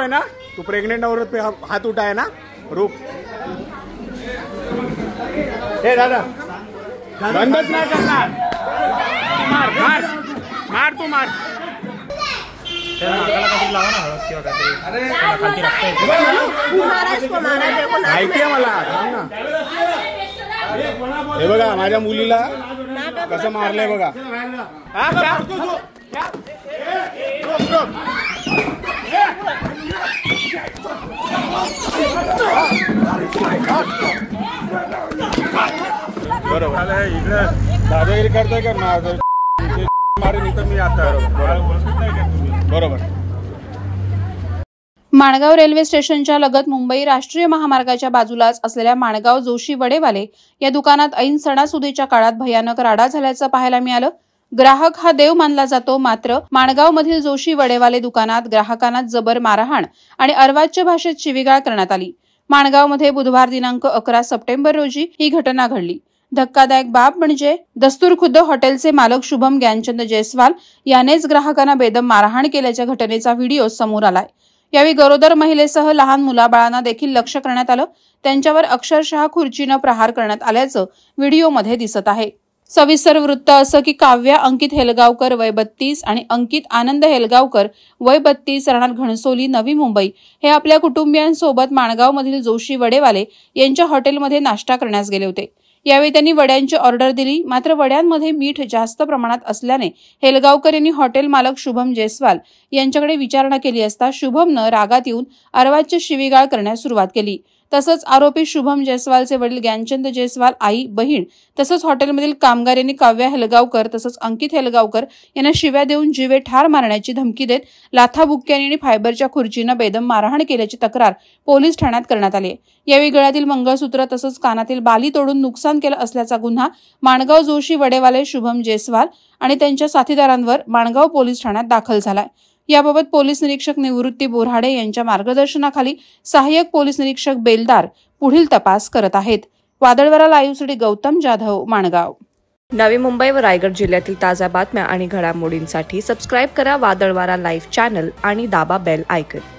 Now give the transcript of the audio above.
है ना, तू प्रेग्नेंट औरत पे हाथ उठाया ना, रुक। हे दादा बंदच नाही करणार, मार मार मार तू मार। माहिती आहे मला, हे बघा माझ्या मुलीला कसं मारलंय बघा। बरोबर दादागिरी करताय का मारे नाही तर मी आता बरोबर। माणगाव रेल्वे स्टेशनच्या लगत मुंबई राष्ट्रीय महामार्गाच्या बाजूलाच असलेल्या माणगाव जोशी वडेवाले या दुकानात ऐन सणासुदीच्या काळात भयानक राडा झाल्याचं पाहायला मिळालं। ग्राहक हा देव मानला जातो, मात्र माणगाव मधील जोशी वडेवाले दुकानात ग्राहकांना जबर मारहाण आणि अर्वाच्य भाषेत शिवीगाळ करण्यात आली। माणगावमध्ये बुधवार दिनांक 11 सप्टेंबर रोजी ही घटना घडली। धक्कादायक बाब म्हणजे दस्तूरखुद्द हॉटेलचे मालक शुभम ज्ञानचंद जयस्वाल यानेच ग्राहकांना बेदम मारहाण केल्याच्या घटनेचा व्हिडिओ समोर आलाय। यावेळी गरोदर महिलेसह लहान मुलाबाळांना देखील लक्ष करण्यात आलं, त्यांच्यावर अक्षरशः खुर्चीनं प्रहार करण्यात आल्याचं व्हिडिओमध्ये दिसत आहे। सविस्तर वृत्त असं की काव्या अंकित हेलगावकर वय 32 आणि अंकित आनंद हेलगावकर वय 32 राहणार घणसोली नवी मुंबई हे आपल्या कुटुंबियांसोबत माणगाव मधील जोशी वडेवाले यांच्या हॉटेलमध्ये नाश्ता करण्यास गेले होते। यावेळी त्यांनी वड्यांची ऑर्डर दिली, मात्र वड्यांमध्ये मीठ जास्त प्रमाणात असल्याने हेलगावकर यांनी हॉटेल मालक शुभम जयस्वाल यांच्याकडे विचारणा केली असता शुभमनं रागात येऊन अर्वाच्य शिवीगाळ करण्यास सुरुवात केली। तसंच आरोपी शुभम जयस्वालचे वडील ज्ञानचंद जयस्वाल, आई, बहीण तसंच हॉटेलमधील कामगार यांनी काव्या हेलगावकर तसंच अंकित हेलगावकर यांना शिव्या देऊन जीवे ठार मारण्याची धमकी देत लाथाबुक्क्यांनी आणि फायबरच्या खुर्चीनं बेदम मारहाण केल्याची तक्रार पोलीस ठाण्यात करण्यात आली आहे। यावेळी गळ्यातील मंगळसूत्र तसंच कानातील बाली तोडून नुकसान केलं असल्याचा गुन्हा माणगाव जोशी वडेवाले शुभम जयस्वाल आणि त्यांच्या साथीदारांवर माणगाव पोलीस ठाण्यात दाखल झालाय। याबाबत पोलीस निरीक्षक निवृत्ती बोराडे यांच्या मार्गदर्शनाखाली सहाय्यक पोलीस निरीक्षक बेलदार पुढील तपास करत आहेत। वादळवारा लाईव्हसाठी गौतम जाधव, माणगाव। नवी मुंबई व रायगड जिल्ह्यातील ताज्या बातम्या आणि घडामोडींसाठी सबस्क्राईब करा वादळवारा लाईव्ह चॅनल आणि दाबा बेल आयकॉन।